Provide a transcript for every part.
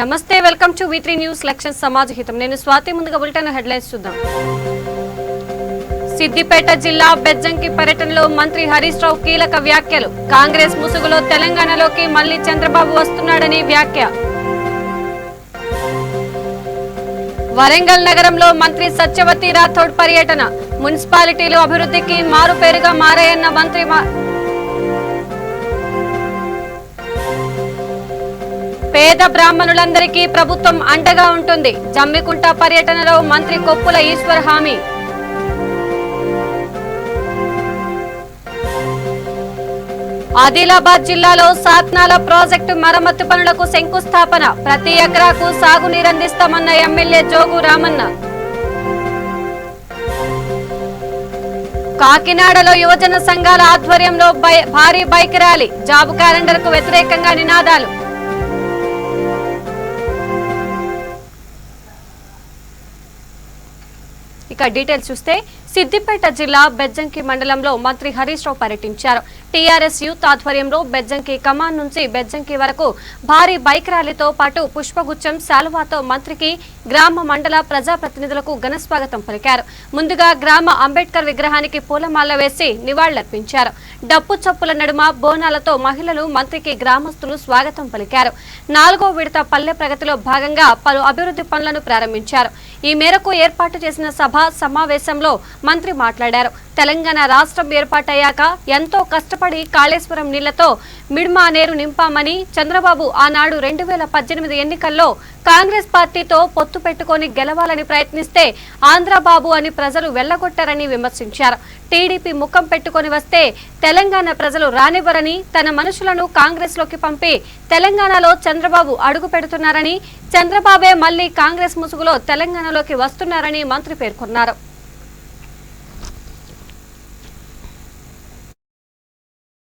నమస్తే, welcome to V3 news లక్ష్యం సమాజ హితం. నేను స్వాతి. ముందుగా బులెటిన్ హెడ్లైన్స్ చూద్దాం. సిద్దిపేట జిల్లా బెజ్జంకి పర్యటనలో మంత్రి హరీష్ రావు కీలక వ్యాఖ్యలు. కాంగ్రెస్ ముసుగులో తెలంగాణలోకి మళ్లీ చంద్రబాబు వస్తున్నాడని వ్యాఖ్య. వరంగల్ నగరంలో మంత్రి సత్యవతి రాథోడ్ పర్యటన. మున్సిపాలిటీలు అభివృద్ధికి మారుపేరుగా మారాయన్న మంత్రి. పేద బ్రాహ్మణులందరికీ ప్రభుత్వం అండగా ఉంటుంది. జమ్మికుంట పర్యటనలో మంత్రి కొప్పుల ఈశ్వర్ హామీ. ఆదిలాబాద్ జిల్లాలో సాత్నాల ప్రాజెక్టు మరమ్మతు పనులకు శంకుస్థాపన. ప్రతి ఎకరాకు సాగునీరందిస్తామన్న ఎమ్మెల్యే జోగు రామన్న. కాకినాడలో యువజన సంఘాల ఆధ్వర్యంలో భారీ బైక్ ర్యాలీ. జాబ్ క్యాలెండర్ కు వ్యతిరేకంగా నినాదాలు. ఇక డీటెయిల్స్ చూస్తే, సిద్దిపేట జిల్లా బెజ్జంకి మండలంలో మంత్రి హరీష్ రావు పర్యటించారు. టీఆర్ఎస్ యూత్ ఆధ్వర్యంలో బెజ్జంకి కమాన్ నుంచి బెజ్జంకి వరకు భారీ బైక్ ర్యాలీతో పాటు పుష్పగుచ్చం శాలువాతో మంత్రికి గ్రామ మండల ప్రజాప్రతినిధులకు ఘన స్వాగతం పలికారు. ముందుగా గ్రామ అంబేద్కర్ విగ్రహానికి పూలమాల వేసి నివాళులర్పించారు. డప్పు చప్పుల నడుమ బోనాలతో మహిళలు మంత్రికి గ్రామస్తులు స్వాగతం పలికారు. 4వ విడత పల్లె ప్రగతిలో భాగంగా పలు అభివృద్ధి పనులను ప్రారంభించారు. ఈ మేరకు ఏర్పాటు చేసిన సమావేశంలో మంత్రి మాట్లాడారు. తెలంగాణ రాష్ట్రం ఏర్పాటయ్యాక ఎంతో కష్టపడి కాళేశ్వరం నీళ్లతో మిడ్మానేరు నింపామని, చంద్రబాబు ఆనాడు 2018 ఎన్నికల్లో కాంగ్రెస్ పార్టీతో పొత్తు పెట్టుకొని గెలవాలని ప్రయత్నిస్తే ఆంధ్రబాబు అని ప్రజలు వెళ్లగొట్టారని విమర్శించారు. టీడీపీ ముఖం పెట్టుకొని వస్తే తెలంగాణ ప్రజలు రానివ్వరని, తన మనుషులను కాంగ్రెస్ లోకి పంపి తెలంగాణలో చంద్రబాబు అడుగు పెడుతున్నారని, చంద్రబాబే మళ్లీ కాంగ్రెస్ ముసుగులో తెలంగాణలోకి వస్తున్నారని మంత్రి పేర్కొన్నారు.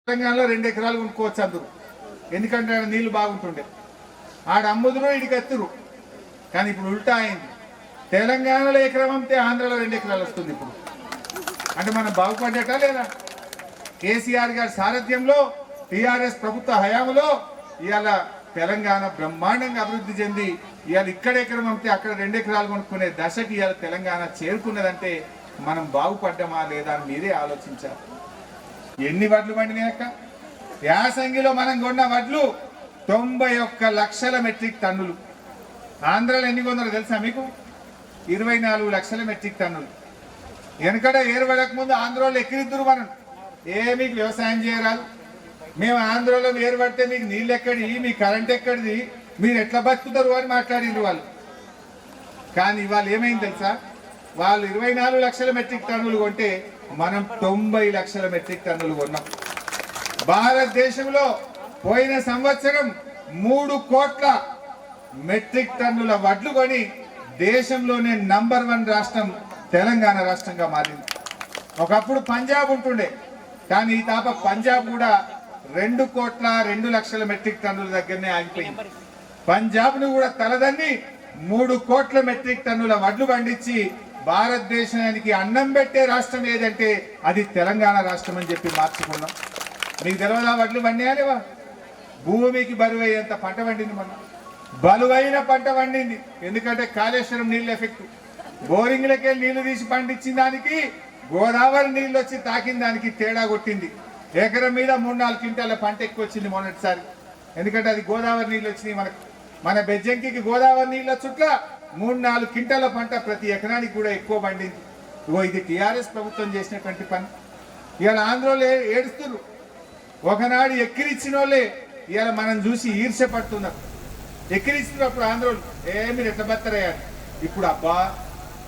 తెలంగాణలో 2 ఎకరాలు కొనుక్కోవచ్చు అందరూ, ఎందుకంటే ఆడ నీళ్లు బాగుంటుండే. ఆడ అమ్ముదురు, ఇడికి ఎత్తురు. కానీ ఇప్పుడు ఉల్టా అయింది. తెలంగాణలో ఎకరం అమ్మితే ఆంధ్రలో 2 ఎకరాలు వస్తుంది. ఇప్పుడు అంటే మనం బాగుపడ్డట లేదా? కేసీఆర్ గారి సారథ్యంలో టీఆర్ఎస్ ప్రభుత్వ హయాంలో ఇవాళ తెలంగాణ బ్రహ్మాండంగా అభివృద్ధి చెంది ఇవాళ ఇక్కడ ఎకరం అమ్మితే అక్కడ 2 ఎకరాలు కొనుక్కునే దశకి ఇవాళ తెలంగాణ చేరుకున్నదంటే మనం బాగుపడ్డామా లేదా అని మీరే ఆలోచించారు. ఎన్ని వడ్లు పండినాక యాసంగిలో మనం కొన్న వడ్లు 91 లక్షల మెట్రిక్ టన్నులు. ఆంధ్రాలో ఎన్ని కొన్నారో తెలుసా మీకు? 24 లక్షల మెట్రిక్ టన్నులు. వెనకడ ఏరుపడక ముందు ఆంధ్రాలో ఎక్కిరిద్దురు. మనం మీకు వ్యవసాయం చేయరాదు, మేము ఆంధ్రాలో ఏరుపడితే మీకు నీళ్ళు ఎక్కడి, మీ కరెంట్ ఎక్కడిది, మీరు ఎట్లా బతుకుతారు అని మాట్లాడిండ్రు వాళ్ళు. కానీ ఇవాళ ఏమైంది తెలుసా? వాళ్ళు 24 లక్షల మెట్రిక్ టన్నులు కొంటే మనం 90 లక్షల మెట్రిక్ టన్నులు కొన్నాం. భారతదేశంలో పోయిన సంవత్సరం 3 కోట్ల మెట్రిక్ టన్నుల వడ్లు కొని దేశంలోనే నంబర్ 1 రాష్ట్రం తెలంగాణ రాష్ట్రంగా మారింది. ఒకప్పుడు పంజాబ్ ఉంటుండే, కానీ ఈ తాప పంజాబ్ కూడా 2 కోట్ల 2 లక్షల మెట్రిక్ టన్నుల దగ్గరనే ఆగిపోయింది. పంజాబ్ ను కూడా తలదన్ని 3 కోట్ల మెట్రిక్ టన్నుల వడ్లు పండించి భారతదేశానికి అన్నం పెట్టే రాష్ట్రం ఏదంటే అది తెలంగాణ రాష్ట్రం అని చెప్పి మార్చుకున్నాం. మీకు తెలియదా వడ్లు పండియాలేవా? భూమికి బరువయ్యేంత పంట పండింది. మనం బలువైన పంట పండింది. ఎందుకంటే కాళేశ్వరం నీళ్ళు ఎఫెక్ట్. బోరింగ్లకే నీళ్లు తీసి పండించిన దానికి గోదావరి నీళ్ళు వచ్చి తాకిన దానికి తేడా కొట్టింది. ఎకరం మీద 3-4 క్వింటాల పంట ఎక్కువ వచ్చింది మొన్నటిసారి. ఎందుకంటే అది గోదావరి నీళ్ళు వచ్చినాయి. మన బెజ్జంకి గోదావరి నీళ్ళ చుట్ల 3-4 క్వింటాల పంట ప్రతి ఎకరానికి కూడా ఎక్కువ పండింది. ఇది టీఆర్ఎస్ ప్రభుత్వం చేసినటువంటి పని. ఇవాళ ఆంధ్రలో ఏడుస్తున్నారు. ఒకనాడు ఎక్కిరిచ్చిన వాళ్ళే ఇవాళ మనం చూసి ఈర్ష్య పడుతున్నారు. ఎక్కిరిచ్చినప్పుడు ఆంధ్రోళ్ళు మీరు ఎట్లా బత్తరయ్యారు, ఇప్పుడు అబ్బా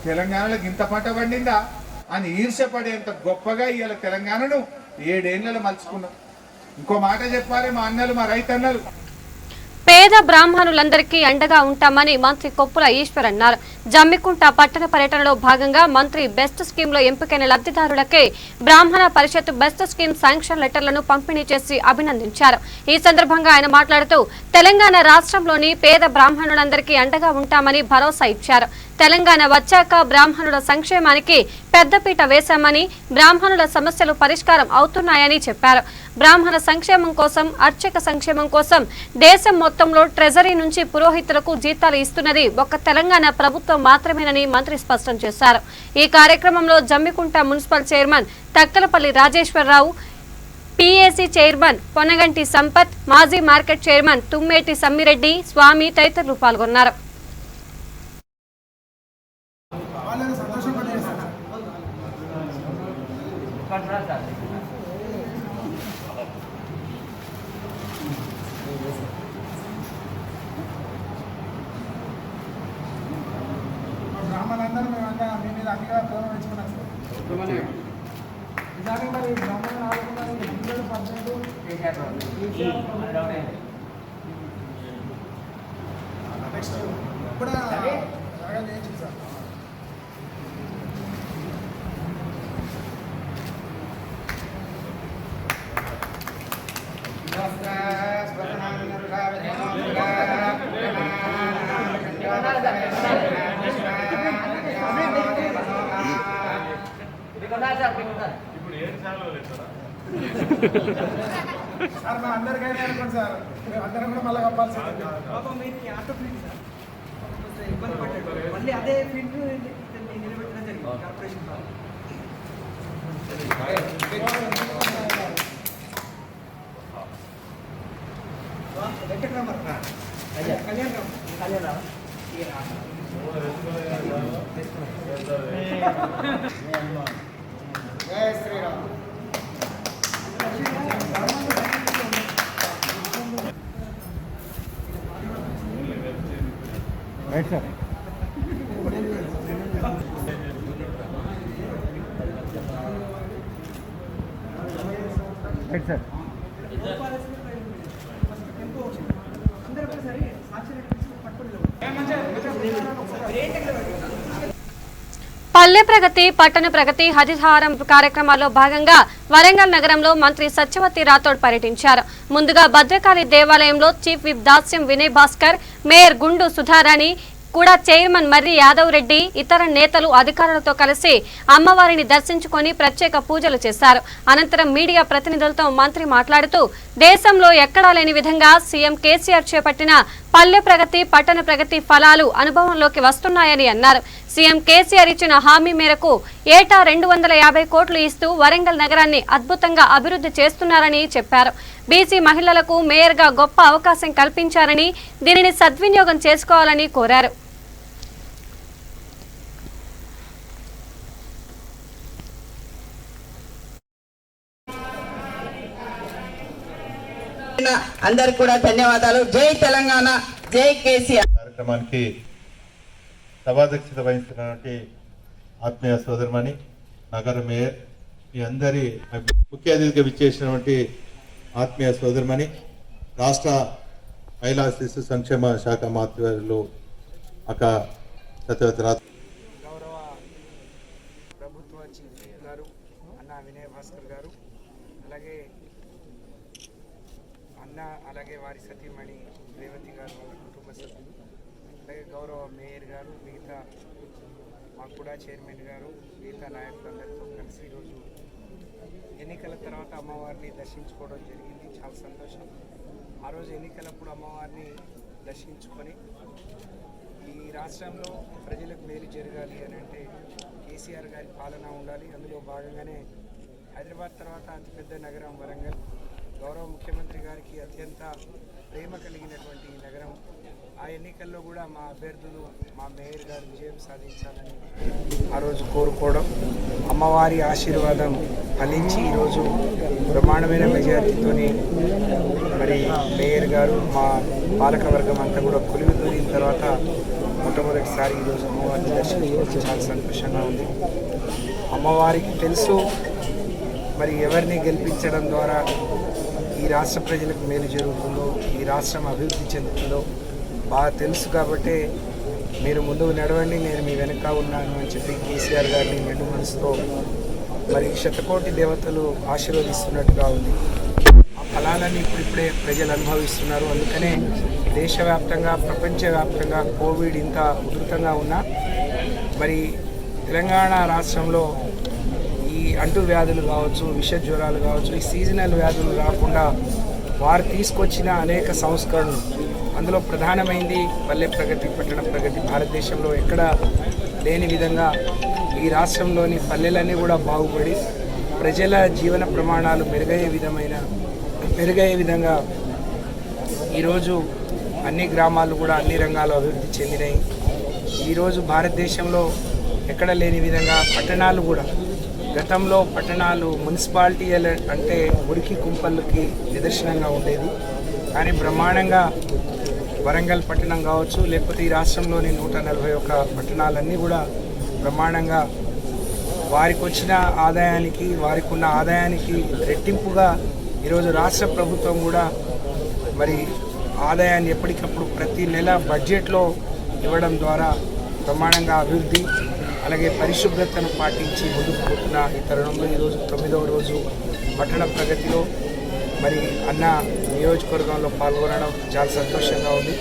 తెలంగాణలోకి ఇంత పంట పండిందా అని ఈర్ష్య పడేంత గొప్పగా ఇవాళ తెలంగాణను 7 ఏళ్లలో మలుచుకున్నాం. ఇంకో మాట చెప్పాలి, మా అన్నలు, మా రైతన్నలు, పేద బ్రాహ్మణులందరికీ అండగా ఉంటామని మంత్రి కొప్పుల ఈశ్వర్ అన్నారు. జమ్మికుంట పట్టణ పర్యటనలో భాగంగా మంత్రి బెస్ట్ స్కీమ్ లో ఎంపికైన లబ్ధిదారులకే బ్రాహ్మణ పరిషత్ బెస్ట్ స్కీమ్ శాంక్షన్ లెటర్లను పంపిణీ చేసి అభినందించారు. ఈ సందర్భంగా ఆయన మాట్లాడుతూ తెలంగాణ రాష్ట్రంలోని పేద బ్రాహ్మణులందరికీ అండగా ఉంటామని భరోసా ఇచ్చారు. తెలంగాణ వచ్చాక బ్రాహ్మణుల సంక్షేమానికి పెద్దపీట వేశామని, బ్రాహ్మణుల సమస్యలు పరిష్కారం అవుతున్నాయని చెప్పారు. బ్రాహ్మణ సంక్షేమం కోసం, అర్చక సంక్షేమం కోసం దేశం మొత్తంలో ట్రెజరీ నుంచి పురోహితులకు జీతాలు ఇస్తున్నది ఒక్క తెలంగాణ ప్రభుత్వం మాత్రమేనని మంత్రి స్పష్టం చేశారు. ఈ కార్యక్రమంలో Jammikunta municipal chairman Takkalapalli Rajeshwararao, PAC chairman Ponaganti Sampath, మాజీ మార్కెట్ చైర్మన్ తుమ్మేటి సమ్మిరెడ్డి, స్వామి తదితరులు పాల్గొన్నారు. బ్రాహ్మణులందరూ మేమంతా మీ మీద అన్నిగా ప్రేమ పెంచుకున్నాం సార్. నిజానికి మరి బ్రాహ్మణులు ఆడుకున్నారు 18 నెక్స్ట్ కూడా బాగా చేయొచ్చు సార్. సార్ మా అందరికైనా అనుకోండి సార్, మేము అందరం కూడా మళ్ళీ కప్పాలి సార్. మళ్ళీ అదే ఫీల్డ్ నిలబెట్టడం జరిగింది కార్పొరేషన్. వెంకటరామర్ Kalyan Ram Jaya Sriram. Right sir. Right sir. Palle Pragathi, పట్టణ ప్రగతి, హరితహారం కార్యక్రమాల్లో భాగంగా వరంగల్ నగరంలో మంత్రి సత్యవతి రాథోడ్ పర్యటించారు. ముందుగా భద్రకాళి దేవాలయంలో చీఫ్ విప్ దాస్యం వినయ్ భాస్కర్, మేయర్ గుండు సుధారాణి, కూడా చైర్మన్ మర్రి యాదవ్ రెడ్డి, ఇతర నేతలు అధికారులతో కలిసి అమ్మవారిని దర్శించుకొని ప్రత్యేక పూజలు చేశారు. అనంతరం మీడియా ప్రతినిధులతో మంత్రి మాట్లాడుతూ దేశంలో ఎక్కడా లేని విధంగా సీఎం కేసీఆర్ చేపట్టిన పల్లె ప్రగతి, పట్టణ ప్రగతి ఫలాలు అనుభవంలోకి వస్తున్నాయని అన్నారు. సీఎం కేసీఆర్ ఇచ్చిన హామీ మేరకు ఏటా 250 కోట్లు ఇస్తూ వరంగల్ నగరాన్ని అద్భుతంగా అభివృద్ధి చేస్తున్నారని చెప్పారు. బీసీ మహిళలకు మేయర్గా గొప్ప అవకాశం కల్పించారని, దీనిని సద్వినియోగం చేసుకోవాలని కోరారు. అందరికి కూడా ధన్యవాదాలు. జై తెలంగాణ, జై కేసీఆర్. కార్యక్రమానికి సభాధ్యక్షత వహించినటువంటి ఆత్మీయ సోదరుమణి, నగర మేయర్, మీ అందరి ముఖ్య అతిథిగా విచ్చేసినటువంటి ఆత్మీయ సోదరుమణి, రాష్ట్ర మహిళా శిశు సంక్షేమ శాఖ మంత్రులు అక్క సత్యవతి రాథోడ్, గౌరవ ప్రభుత్వ చీఫ్ గారు అన్న వినయ్ భాస్కర్ గారు, అలాగే వారి సతీమణి రేవతి గారు, వాళ్ళ కుటుంబ సభ్యులు, అలాగే గౌరవ మేయర్ గారు, మిగతా మాకు కూడా చైర్మన్ గారు, మిగతా నాయకులందరితో కలిసి ఈరోజు ఎన్నికల తర్వాత అమ్మవారిని దర్శించుకోవడం జరిగింది. చాలా సంతోషం. ఆ రోజు ఎన్నికలప్పుడు అమ్మవారిని దర్శించుకొని ఈ రాష్ట్రంలో ప్రజలకు మేలు జరగాలి అని అంటే కేసీఆర్ గారి పాలన ఉండాలి. అందులో భాగంగానే హైదరాబాద్ తర్వాత అతిపెద్ద నగరం వరంగల్, గౌరవ ముఖ్యమంత్రి గారికి అత్యంత ప్రేమ కలిగినటువంటి ఈ నగరం. ఆ ఎన్నికల్లో కూడా మా అభ్యర్థులు, మా మేయర్ గారు విజయం సాధించాలని ఆ రోజు కోరుకోవడం, అమ్మవారి ఆశీర్వాదం ఫలించి ఈరోజు బ్రహ్మాండమైన మెజార్టీతోని మరి మేయర్ గారు, మా పాలకవర్గం అంతా కూడా కొలువు దూరిన తర్వాత మొట్టమొదటిసారి ఈరోజు అమ్మవారిని దర్శించుకోవడం చాలా సంతోషంగా ఉంది. అమ్మవారికి తెలుసు మరి ఎవరిని గెలిపించడం ద్వారా ఈ రాష్ట్ర ప్రజలకు మేలు జరుగుతుందో, ఈ రాష్ట్రం అభివృద్ధి చెందుతుందో బాగా తెలుసు. కాబట్టి మీరు ముందుకు నడవండి, నేను మీ వెనక ఉన్నాను అని చెప్పి కేసీఆర్ గారిని నిండు మనసుతో మరి శతకోటి దేవతలు ఆశీర్వదిస్తున్నట్టుగా ఉంది. ఆ ఫలాలన్నీ ఇప్పుడిప్పుడే ప్రజలు అనుభవిస్తున్నారు. అందుకనే దేశవ్యాప్తంగా, ప్రపంచవ్యాప్తంగా కోవిడ్ ఇంత ఉధృతంగా ఉన్నా మరి తెలంగాణ రాష్ట్రంలో ఈ అంటువ్యాధులు కావచ్చు, విష జ్వరాలు కావచ్చు, ఈ సీజనల్ వ్యాధులు రాకుండా వారు తీసుకొచ్చిన అనేక సంస్కరణలు, అందులో ప్రధానమైంది పల్లె ప్రగతి, పట్టణ ప్రగతి. భారతదేశంలో ఎక్కడ లేని విధంగా ఈ రాష్ట్రంలోని పల్లెలన్నీ కూడా బాగుపడి ప్రజల జీవన ప్రమాణాలు మెరుగయ్యే విధంగా ఈరోజు అన్ని గ్రామాలు కూడా అన్ని రంగాల్లో అభివృద్ధి చెందినాయి. ఈరోజు భారతదేశంలో ఎక్కడ లేని విధంగా పట్టణాలు కూడా, గతంలో పట్టణాలు మున్సిపాలిటీ అంటే మురికి కుంపళ్ళకి నిదర్శనంగా ఉండేది. కానీ బ్రహ్మాండంగా వరంగల్ పట్టణం కావచ్చు, లేకపోతే ఈ రాష్ట్రంలోని 141 పట్టణాలన్నీ కూడా బ్రహ్మాండంగా వారికి వచ్చిన ఆదాయానికి, వారికి ఉన్న ఆదాయానికి రెట్టింపుగా ఈరోజు రాష్ట్ర ప్రభుత్వం కూడా మరి ఆదాయాన్ని ఎప్పటికప్పుడు ప్రతి నెల బడ్జెట్లో ఇవ్వడం ద్వారా బ్రహ్మాండంగా అభివృద్ధి, అలాగే పరిశుభ్రతను పాటించి ముందుకు పోతున్న ఈ తరుణంలో ఈరోజు 9వ రోజు పట్టణ ప్రగతిలో మరి అన్న నియోజకవర్గంలో పాల్గొనడం చాలా సంతోషంగా ఉంది.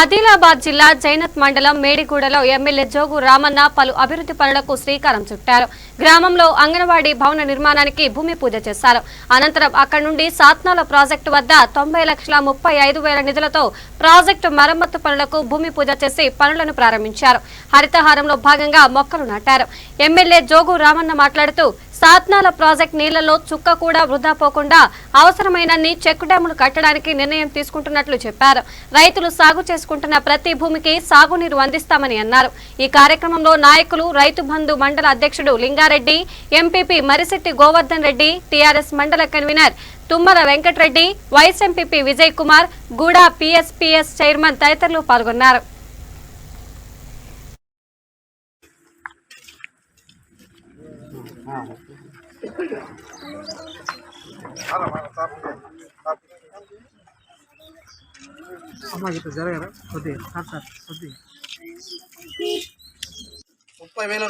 ఆదిలాబాద్ జిల్లా జైనత్ మండలం మేడిగూడలో ఎమ్మెల్యే జోగు రామన్న పలు అభివృద్ధి పనులకు శ్రీకారం చుట్టారు. గ్రామంలో అంగన్వాడీ భవన నిర్మాణానికి భూమి పూజ చేశారు. అనంతరం అక్కడి నుండి సాత్నాల ప్రాజెక్టు వద్ద 90,35,000 నిధులతో ప్రాజెక్టు మరమ్మతు పనులకు భూమి పూజ చేసి పనులను ప్రారంభించారు. హరితహారంలో భాగంగా మొక్కలు నాటారు. ఎమ్మెల్యే జోగు రామన్న మాట్లాడుతూ సాత్నాల ప్రాజెక్టు నీళ్లలో చుక్క కూడా వృధా పోకుండా అవసరమైనన్ని చెక్ డ్యాములు కట్టడానికి నిర్ణయం తీసుకుంటున్నట్లు చెప్పారు. రైతులు సాగు చేసుకుంటున్న ప్రతి భూమికి సాగునీరు అందిస్తామని అన్నారు. ఈ కార్యక్రమంలో నాయకులు, రైతు బంధు మండల అధ్యక్షుడు లింగారెడ్డి, ఎంపీపీ మరిశెట్టి గోవర్ధన్ రెడ్డి, టీఆర్ఎస్ మండల convener Tummala Venkatareddy, vice MPP Vijay Kumar, గూడా పీఎస్పీఎస్ చైర్మన్ తదితరులు పాల్గొన్నారు.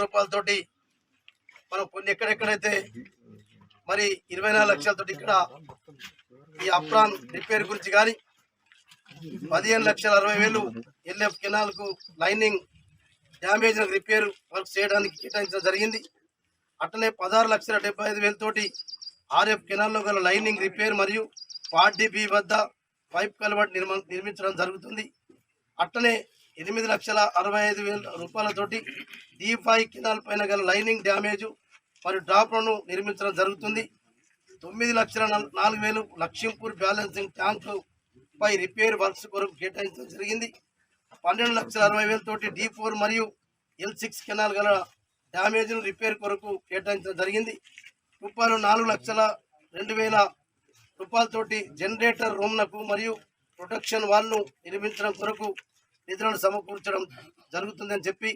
రూపాయలతోటి మనం కొన్ని ఎక్కడెక్కడైతే మరి 24 లక్షలతోటి ఇక్కడ ఈ అప్రాన్ రిపేర్ గురించి కానీ 15,60,000 ఎల్ఎఫ్ కెనాల్ కు లైనింగ్ డ్యామేజ్ రిపేర్ వర్క్ చేయడానికి కేటాయించడం జరిగింది. అట్లనే 16,75,000 తోటి ఆర్ఎఫ్ కెనాల్లో గల లైనింగ్ రిపేర్ మరియు పార్టీబీ వద్ద పైప్ కల్వర్ట్ నిర్మించడం జరుగుతుంది. అట్లనే 8,65,000 రూపాయలతోటి D5 కెనాల్ పైన గల లైనింగ్ డ్యామేజ్ మరియు డ్రాప్లను నిర్మించడం జరుగుతుంది. 9,04,000 లక్ష్మీపూర్ బ్యాలెన్సింగ్ ట్యాంకు పై రిపేర్ వర్క్స్ కొరకు కేటాయించడం జరిగింది. 12,60,000 తోటి D4 మరియు L6 కెనాల్ గల డ్యామేజ్ రిపేర్ కొరకు కేటాయించడం జరిగింది. రూపాయలు 4,02,000 రూపాయలతోటి జనరేటర్ రూమ్నకు మరియు ప్రొటెక్షన్ వాల్ను నిర్మించడం కొరకు నిధులను సమకూర్చడం జరుగుతుందని చెప్పి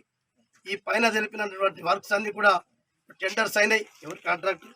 ఈ పైన జరిపినటువంటి వర్క్స్ అన్ని కూడా టెండర్స్ అయినాయి. ఎవరి కాంట్రాక్ట్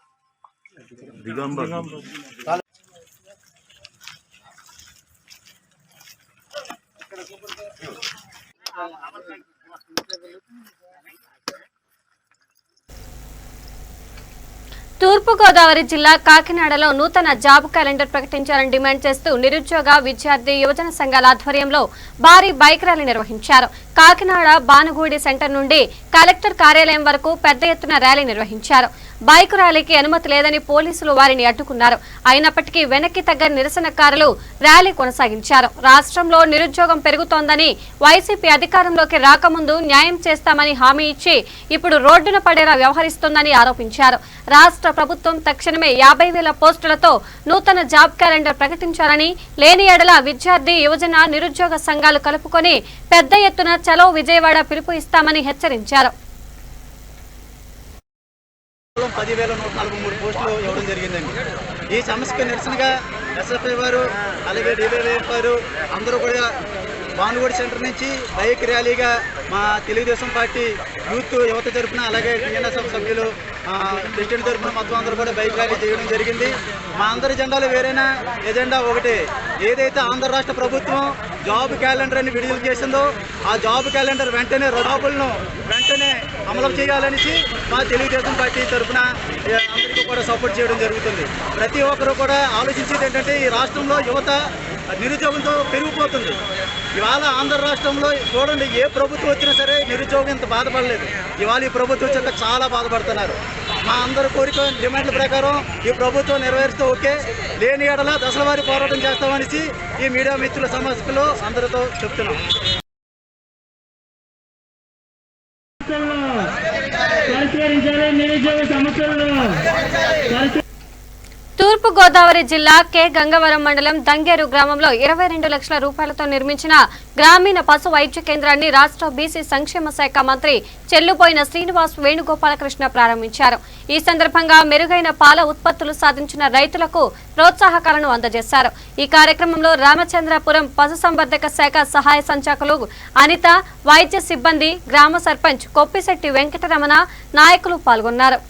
తూర్పుగోదావరి జిల్లా కాకినాడలో నూతన జాబ్ క్యాలెండర్ ప్రకటించాలని డిమాండ్ చేస్తూ నిరుద్యోగ, విద్యార్థి, యువజన సంఘాల ఆధ్వర్యంలో భారీ బైక్ ర్యాలీ నిర్వహించారు. కాకినాడ బానుగూడి సెంటర్ నుండి కలెక్టర్ కార్యాలయం వరకు పెద్ద ఎత్తున ర్యాలీ నిర్వహించారు. బైక్ ర్యాలీకి అనుమతి లేదని పోలీసులు వారిని అడ్డుకున్నారు. అయినప్పటికీ వెనక్కి తగ్గని నిరసనకారులు ర్యాలీ కొనసాగించారు. రాష్ట్రంలో నిరుద్యోగం పెరుగుతోందని, వైసీపీ అధికారంలోకి రాకముందు న్యాయం చేస్తామని హామీ ఇచ్చి ఇప్పుడు రోడ్డున పడేలా వ్యవహరిస్తోందని ఆరోపించారు. రాష్ట్ర ప్రభుత్వం తక్షణమే 50,000 పోస్టులతో నూతన జాబ్ క్యాలెండర్ ప్రకటించాలని, లేని ఎడల విద్యార్థి, యువజన, నిరుద్యోగ సంఘాలు కలుపుకొని పెద్ద ఎత్తున చలో విజయవాడ పిలుపు ఇస్తామని హెచ్చరించారు. 10,143 పోస్టులు ఇవ్వడం జరిగిందండి. ఈ సమస్యకు నిరసనగా ఎస్ఎఫ్ఐ వారు, అలాగే డివైఎఫ్ వారు అందరూ కూడా బానుగూడి సెంటర్ నుంచి బైక్ ర్యాలీగా మా తెలుగుదేశం పార్టీ యూత్ యువత తరఫున, అలాగే టీఎన్ఎస్ఎఫ్ సభ్యులు ప్రెసిడెంట్ తరఫున మొత్తం అందరూ కూడా బైక్ ర్యాలీ చేయడం జరిగింది. మా అందరి జెండాలు వేరైనా ఎజెండా ఒకటే. ఏదైతే ఆంధ్ర రాష్ట్ర ప్రభుత్వం జాబ్ క్యాలెండర్ అని విడుదల చేసిందో ఆ జాబ్ క్యాలెండర్ వెంటనే జాబులను వెంటనే అమలు చేయాలనేసి మా తెలుగుదేశం పార్టీ తరఫున అందరికీ కూడా సపోర్ట్ చేయడం జరుగుతుంది. ప్రతి ఒక్కరూ కూడా ఆలోచించేది ఏంటంటే ఈ రాష్ట్రంలో యువత నిరుద్యోగంతో పెరిగిపోతుంది. ఇవాళ ఆంధ్ర రాష్ట్రంలో చూడండి, ఏ ప్రభుత్వం వచ్చినా సరే నిరుద్యోగం ఇంత బాధపడలేదు. ఇవాళ ఈ ప్రభుత్వం వచ్చాక చాలా బాధపడుతున్నారు. మా అందరి కోరిక డిమాండ్ల ప్రకారం ఈ ప్రభుత్వం నెరవేరుస్తూ ఓకే, లేని ఏడల దశలవారీ పోరాటం చేస్తామనేసి ఈ మీడియా మిత్రుల సమస్యలో అందరితో చెప్తున్నాం. తూర్పు గోదావరి జిల్లా కె గంగవరం మండలం దంగేరు గ్రామంలో 22 లక్షల రూపాయలతో నిర్మించిన గ్రామీణ పశు వైద్య కేంద్రాన్ని రాష్ట్ర బీసీ సంక్షేమ శాఖ మంత్రి చెల్లుబోయిన శ్రీనివాస్ వేణుగోపాలకృష్ణ ప్రారంభించారు. ఈ సందర్భంగా మెరుగైన పాల ఉత్పత్తులు సాధించిన రైతులకు ప్రోత్సాహకాలను అందజేశారు. ఈ కార్యక్రమంలో రామచంద్రపురం పశుసంవర్ధక శాఖ సహాయ సంచాలకులు అనిత, వైద్య సిబ్బంది, గ్రామ సర్పంచ్ కొప్పిశెట్టి వెంకటరమణ నాయకులు పాల్గొన్నారు.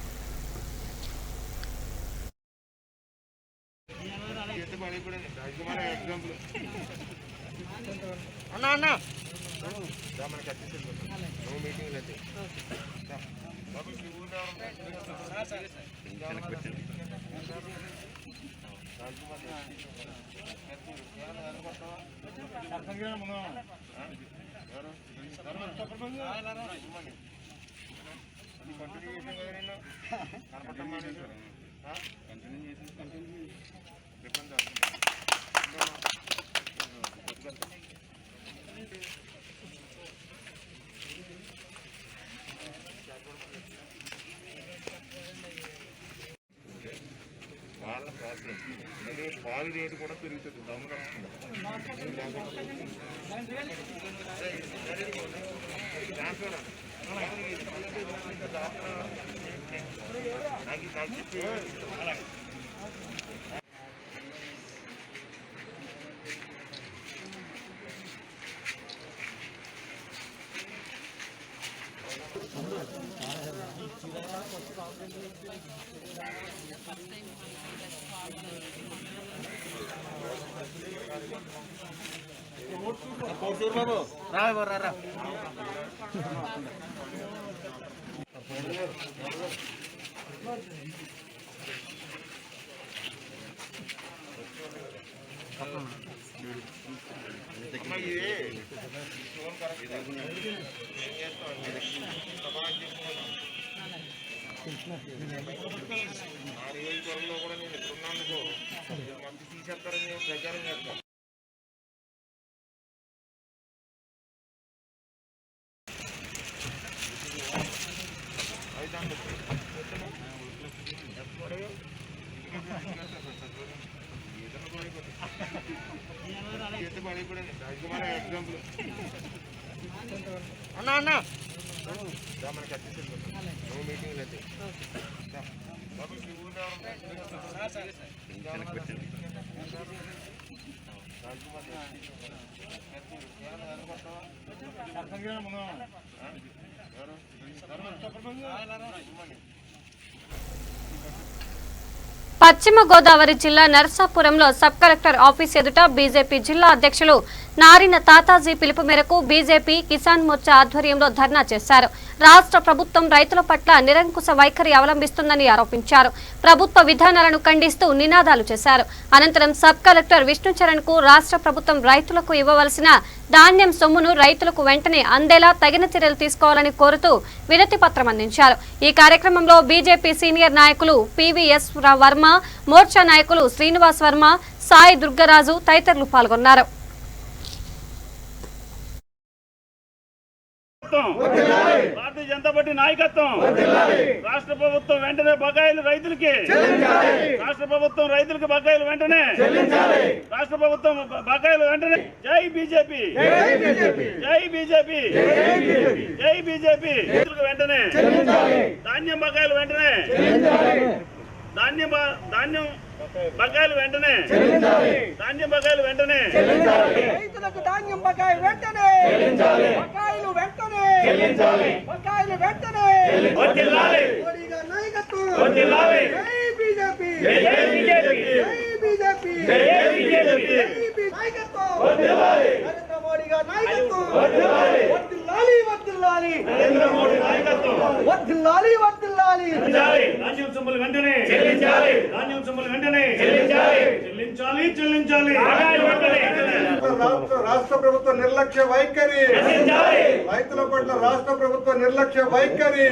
పాలు రేటు కూడా పెరుగుతుంది. పశ్చిమ గోదావరి జిల్లా నరసాపురంలో సబ్ కలెక్టర్ ఆఫీస్ ఎదుట బీజేపీ జిల్లా అధ్యక్షులు నారిన తాతాజీ పిలుపు మేరకు బీజేపీ కిసాన్ మోర్చా ఆధ్వర్యంలో ధర్నా చేశారు. రాష్ట్ర ప్రభుత్వం రైతుల పట్ల నిరంకుశ వైఖరి అవలంబిస్తుందని ఆరోపించారు. ప్రభుత్వ విధానాలను ఖండిస్తూ నినాదాలు చేశారు. అనంతరం సబ్ కలెక్టర్ విష్ణుచరణ్ కు రాష్ట్ర ప్రభుత్వం రైతులకు ఇవ్వవలసిన ధాన్యం సొమ్మును రైతులకు వెంటనే అందేలా తగిన చర్యలు తీసుకోవాలని కోరుతూ వినతి పత్రం అందించారు. ఈ కార్యక్రమంలో బీజేపీ సీనియర్ నాయకులు పివిఎస్ వర్మ, మోర్చా నాయకులు శ్రీనివాస్ వర్మ, సాయి దుర్గరాజు తదితరులు పాల్గొన్నారు. భారతీయ జనతా పార్టీ నాయకత్వం, రాష్ట్ర ప్రభుత్వం వెంటనే బకాయిలు రైతులకి, రాష్ట్ర ప్రభుత్వం రైతులకు బకాయిలు వెంటనే, రాష్ట్ర ప్రభుత్వం బకాయిలు వెంటనే. జై బీజేపీ, జై బీజేపీ, జై బీజేపీ. రైతులకు వెంటనే ధాన్యం బకాయిలు వెంటనే, ధాన్యం బకాయిలు వెంటనే, ధాన్యం బకాయిలు వెంటనే, రైతులకు ధాన్యం బకాయిలు వెంటనే, బకాయిలు వెంటనే, బకాయిలు వెంటనే. మోడీ గారి నాయకత్వం, జై బీజేపీ, జై బీజేపీ, జై బీజేపీ, జై బీజేపీ నాయకత్వం. గారి నాయకత్వం వర్ధిల్లాలి వర్ధిల్లాలి నరేంద్ర మోడీ నాయకత్వం వర్ధిల్లాలి వర్ధిల్లాలి ధాన్యం సొమ్ములు వెంటనే చెల్లించాలి ధాన్యం సొమ్ములు వెంటనే చెల్లించాలి చెల్లించాలి చెల్లించాలి రాష్ట్ర ప్రభుత్వ నిర్లక్ష్య వైఖరి రైతుల పట్ల రాష్ట్ర ప్రభుత్వ నిర్లక్ష్య వైఖరి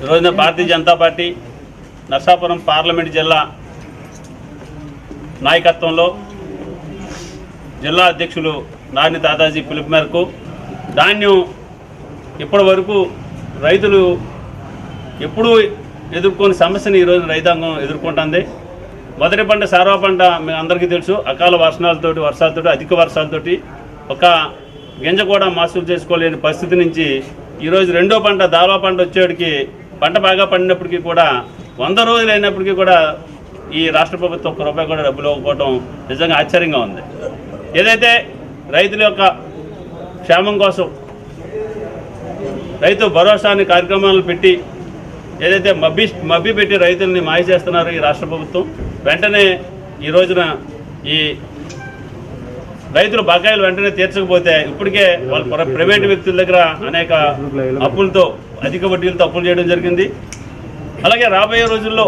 ఈరోజున భారతీయ జనతా పార్టీ నర్సాపురం పార్లమెంట్ జిల్లా నాయకత్వంలో జిల్లా అధ్యక్షులు నాని దాదాజీ పిలుపు మేరకు ధాన్యం ఇప్పటి వరకు రైతులు ఎప్పుడూ ఎదుర్కొని సమస్యని ఈరోజు రైతాంగం ఎదుర్కొంటుంది. మొదటి పంట సారవ పంట మీ అందరికీ తెలుసు, అకాల వర్షాలతోటి అధిక వర్షాలతోటి ఒక గింజ కూడా మాసూలు చేసుకోలేని పరిస్థితి నుంచి ఈరోజు రెండో పంట దాల్వా పంట వచ్చేటికి పంట బాగా పండినప్పటికీ కూడా 100 రోజులు అయినప్పటికీ కూడా ఈ రాష్ట్ర ప్రభుత్వం ₹1 కూడా డబ్బులు ఇవ్వకపోవడం నిజంగా ఆశ్చర్యంగా ఉంది. ఏదైతే రైతుల యొక్క క్షేమం కోసం రైతు భరోసా అనే కార్యక్రమాలు పెట్టి ఏదైతే మబ్బి పెట్టి రైతుల్ని మాయ చేస్తున్నారో ఈ రాష్ట్ర ప్రభుత్వం, వెంటనే ఈ రోజున ఈ రైతులు బకాయిలు వెంటనే తీర్చకపోతే ఇప్పటికే వాళ్ళ ప్రైవేటు వ్యక్తుల దగ్గర అనేక అప్పులతో అధిక వడ్డీలతో అప్పులు చేయడం జరిగింది. అలాగే రాబోయే రోజుల్లో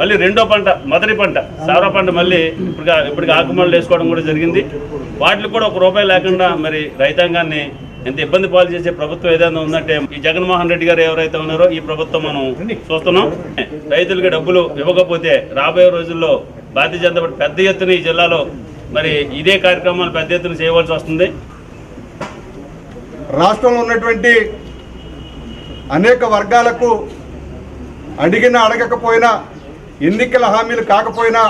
మళ్ళీ రెండో పంట మొదటి పంట సారా పంట మళ్ళీ ఇప్పటికి ఆకుమళ్ళు వేసుకోవడం కూడా జరిగింది. వాటికి కూడా ₹1 లేకుండా మరి రైతాంగాన్ని ఎంత ఇబ్బంది పాలు చేసే ప్రభుత్వం ఏదైనా ఉందంటే ఈ జగన్మోహన్ రెడ్డి గారు ఎవరైతే ఉన్నారో ఈ ప్రభుత్వం మనం చూస్తున్నాం. రైతులకి డబ్బులు ఇవ్వకపోతే రాబోయే రోజుల్లో భారతీయ జనతా పార్టీ పెద్ద ఎత్తున ఈ జిల్లాలో మరి ఇదే కార్యక్రమాలు పెద్ద ఎత్తున చేయవలసి వస్తుంది. రాష్ట్రంలో ఉన్నటువంటి అనేక వర్గాలకు అడిగినా అడగకపోయినా ఎన్నికల హామీలు కాకపోయినా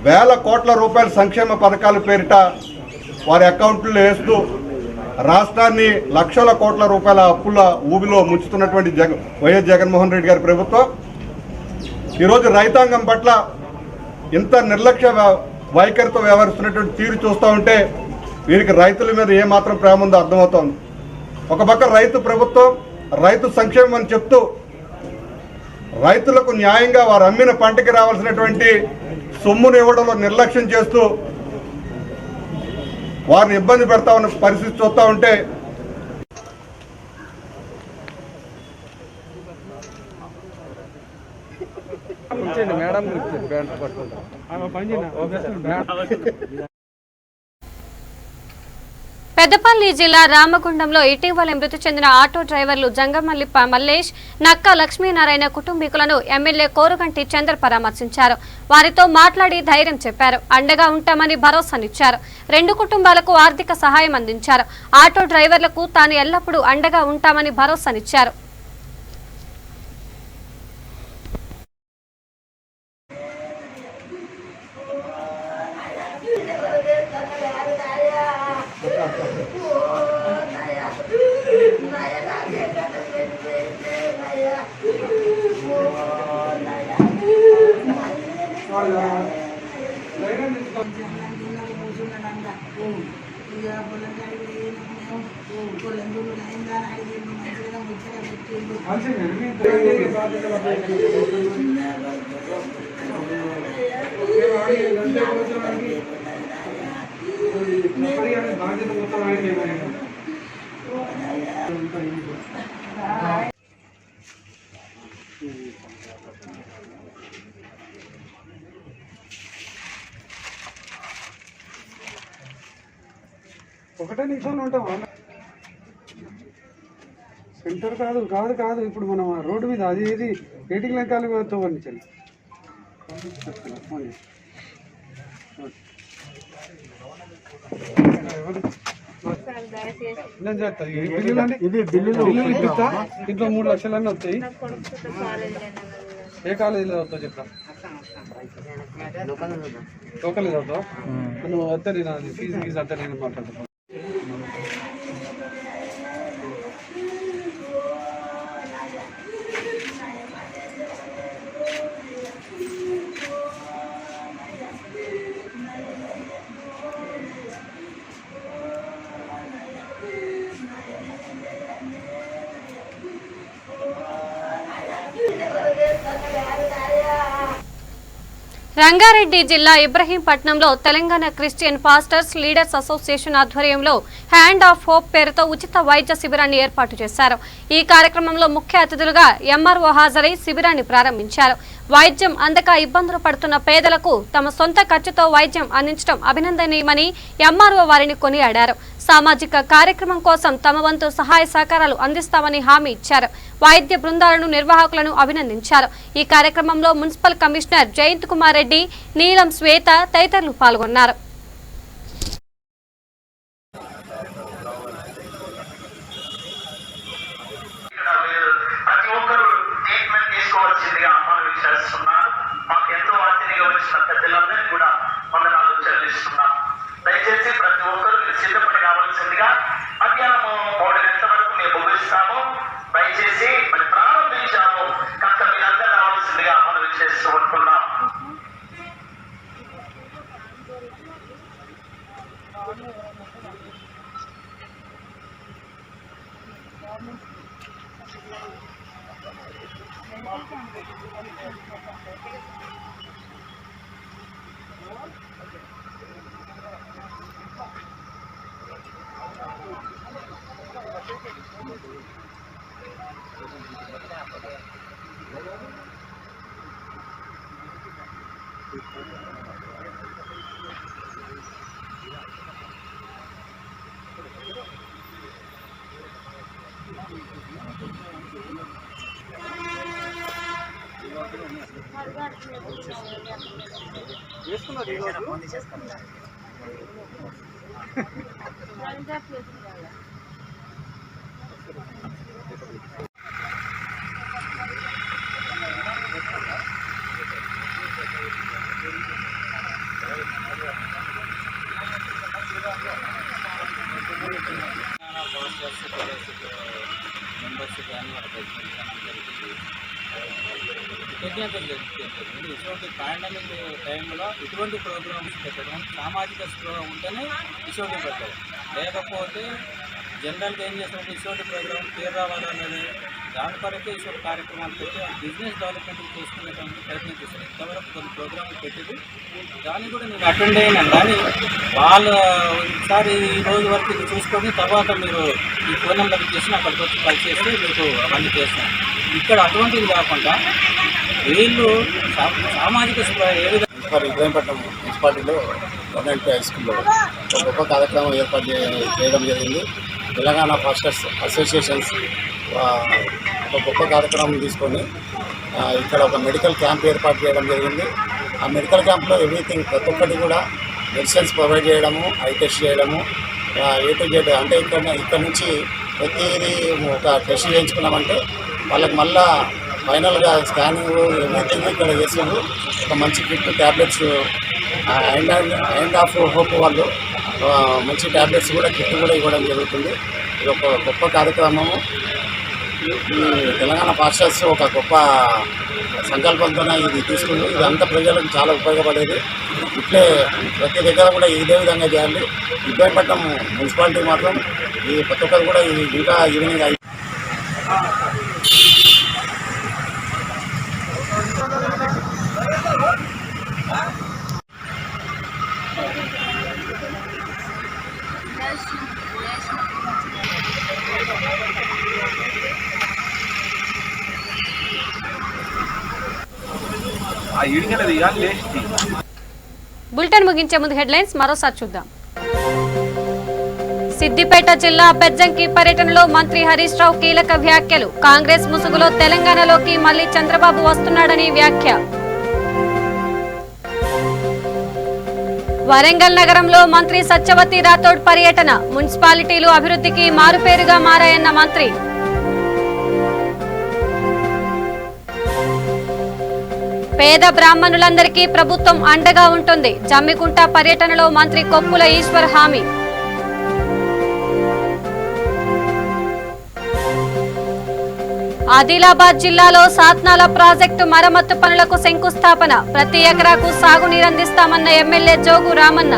వేల కోట్ల రూపాయల సంక్షేమ పథకాల పేరిట వారి అకౌంట్లో వేస్తూ రాష్ట్రాన్ని లక్షల కోట్ల రూపాయల అప్పుల ఊబిలో ముంచుతున్నటువంటి వైఎస్ జగన్మోహన్ రెడ్డి గారి ప్రభుత్వం ఈరోజు రైతాంగం పట్ల ఇంత నిర్లక్ష్య వైఖరితో వ్యవహరిస్తున్నటువంటి తీరు చూస్తూ ఉంటే వీరికి రైతుల మీద ఏమాత్రం ప్రేమ ఉందో అర్థమవుతోంది. ఒక పక్క రైతు ప్రభుత్వం రైతు సంక్షేమం అని చెప్తూ రైతులకు న్యాయంగా వారు అమ్మిన పంటకి రావాల్సినటువంటి సొమ్మును ఇవ్వడంలో నిర్లక్ష్యం చేస్తూ వారిని ఇబ్బంది పెడతా ఉన్న పరిస్థితి చూస్తూ ఉంటే పెద్దపల్లి జిల్లా రామగుండంలో ఇటీవల మృతి చెందిన ఆటో డ్రైవర్లు జంగమల్లి మల్లేష్, నక్క లక్ష్మీనారాయణ కుటుంబీకులను ఎమ్మెల్యే కోరుగంటి చంద్ర పరామర్శించారు. వారితో మాట్లాడి ధైర్యం చెప్పారు. అండగా ఉంటామని భరోసానిచ్చారు. 2 కుటుంబాలకు ఆర్థిక సహాయం అందించారు. ఆటో డ్రైవర్లకు తాను ఎల్లప్పుడూ అండగా ఉంటామని భరోసానిచ్చారు. ఒకటే నిమిషంలో ఉంటాం. సెంటర్ కాదు కాదు కాదు ఇప్పుడు మనం రోడ్డు మీద అది ఏది వెయిటింగ్ లెక్కలు తోవర్నించాలి. ఇంట్లో 3 లక్షలన్నీ వస్తాయి. ఏ కాలేజీలో అవుతావు చెప్తా. లోకల్ అవుతావు నువ్వు వస్తే నేను అది ఫీజు అంతా నేను మాట్లాడతాను. రంగారెడ్డి జిల్లా ఇబ్రహీంపట్నంలో Telangana Christian pastors leaders association ఆధ్వర్యంలో హ్యాండ్ ఆఫ్ హోప్ పేరుతో ఉచిత వైద్య శిబిరాన్ని ఏర్పాటు చేశారు. ఈ కార్యక్రమంలో ముఖ్య అతిథులుగా ఎంఆర్ఓ హాజరై శిబిరాన్ని ప్రారంభించారు. వైద్యం అందక ఇబ్బందులు పడుతున్న పేదలకు తమ సొంత ఖర్చుతో వైద్యం అందించడం అభినందనీయమని ఎంఆర్ఓ వారిని కొనియాడారు. సామాజిక కార్యక్రమం కోసం తమ వంతు సహాయ సహకారాలు అందిస్తామని హామీ ఇచ్చారు. వైద్య బృందాలను నిర్వాహకులను అభినందించారు. ఈ కార్యక్రమంలో మున్సిపల్ కమిషనర్ జయంత్ కుమార్ రెడ్డి, నీలం శ్వేత తదితరులు పాల్గొన్నారు. దయచేసి ప్రతి ఒక్కరు సిద్ధపడి రావాల్సిందిగా మధ్యాహ్నం 3 గంటల వరకు మేము ముగిస్తాము. దయచేసి మరి ప్రారంభించాము కనుక మీరందరూ రావాల్సిందిగా మనం చేస్తూ ఉంటున్నాం. ఇటువంటి పాండమిక్ టైంలో ఇటువంటి ప్రోగ్రామ్స్ పెట్టడం, సామాజిక స్పృహ ఉంటేనే ఇటువంటి పెట్టడం, లేకపోతే జనరల్గా ఏం చేస్తారంటే ఇటువంటి ప్రోగ్రామ్ పేరు రావాలనేది దాని కొరకే ఇటువంటి కార్యక్రమాలు పెట్టి బిజినెస్ డెవలప్మెంట్ చేసుకునేటువంటి ప్రయత్నం చేస్తారు. ఇంతవరకు కొన్ని ప్రోగ్రామ్లు పెట్టింది, దాన్ని కూడా నేను అటెండ్ అయినాను. కానీ వాళ్ళు ఈసారి ఈ రోజు వరకు ఇది చూసుకొని తర్వాత మీరు ఈ ఫోన్ నెంబర్కి చేసి అక్కడికి వచ్చి కలిసి చేస్తే మీకు అవన్నీ చేస్తాను. ఇక్కడ అటువంటిది కాకుండా వీళ్ళు సామాజిక ఏ విధంగా ఇబ్రహీంపట్నం మున్సిపాలిటీలో గవర్నమెంట్ హై స్కూల్లో ఒక గొప్ప కార్యక్రమం ఏర్పాటు చేయడం జరిగింది. తెలంగాణ పాస్టర్స్ అసోసియేషన్స్ ఒక గొప్ప కార్యక్రమం తీసుకొని ఇక్కడ ఒక మెడికల్ క్యాంప్ ఏర్పాటు చేయడం జరిగింది. ఆ మెడికల్ క్యాంప్లో ఎవ్రీథింగ్ ప్రతి ఒక్కటి కూడా మెడిసిన్స్ ప్రొవైడ్ చేయడము, ఐ టెస్ట్ చేయడము, ఏ టు జెడ్ అంటే ఇక్కడ నుంచి ప్రతిదీ ఒక టెస్ట్ చేయించుకున్నామంటే వాళ్ళకి మళ్ళా ఫైనల్గా స్కానింగ్ ఎవ్రీథింగ్ ఇక్కడ చేసిండ్రు. ఒక మంచి kit, tablets, hand of hope వాళ్ళు మంచి ట్యాబ్లెట్స్ కూడా కిట్ కూడా ఇవ్వడం జరుగుతుంది. ఇది ఒక గొప్ప కార్యక్రమము. తెలంగాణ పాస్టర్స్ ఒక గొప్ప సంకల్పంతో ఇది తీసుకుంది. ఇది అంత ప్రజలకు చాలా ఉపయోగపడేది. ఇట్లే ప్రతి దగ్గర కూడా ఇదే విధంగా చేయాలి. ఇబ్రహీంపట్నం మున్సిపాలిటీ మాత్రం ఈ ప్రతి ఒక్కరు కూడా ఇంకా ఈవినింగ్ అయి బులెటిన్ ముగించే ముందు హెడ్లైన్స్ మరోసారి చూద్దాం. సిద్దిపేట జిల్లా బెజ్జంకి పర్యటనలో మంత్రి హరీష్ రావు కీలక వ్యాఖ్యలు. కాంగ్రెస్ ముసుగులో తెలంగాణలోకి మళ్లీ చంద్రబాబు వస్తున్నాడని వ్యాఖ్య. వరంగల్ నగరంలో మంత్రి సత్యవతి రాథోడ్ పర్యటన. మున్సిపాలిటీలు అభివృద్ధికి మారుపేరుగా మారాయన్న మంత్రి. పేద బ్రాహ్మణులందరికీ ప్రభుత్వం అండగా ఉంటుంది. జమ్మికుంట పర్యటనలో మంత్రి కొప్పుల ఈశ్వర్ హామీ. ఆదిలాబాద్ జిల్లాలో సాత్నాల ప్రాజెక్టు మరమ్మతు పనులకు శంకుస్థాపన. ప్రతి ఎకరాకు సాగునీరందిస్తామన్న ఎమ్మెల్యే జోగు రామన్న.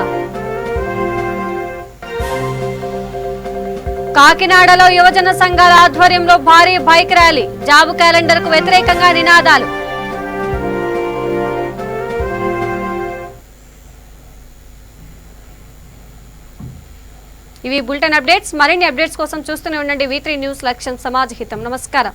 కాకినాడలో యువజన సంఘాల ఆధ్వర్యంలో భారీ బైక్ ర్యాలీ. జాబు క్యాలెండర్ కు వ్యతిరేకంగా నినాదాలు. ఇవి బులెటిన్ అప్డేట్స్. మరిన్ని అప్డేట్స్ కోసం చూస్తూనే ఉండండి V3 న్యూస్ లక్ష్యం సమాజ్ హితం. నమస్కారం.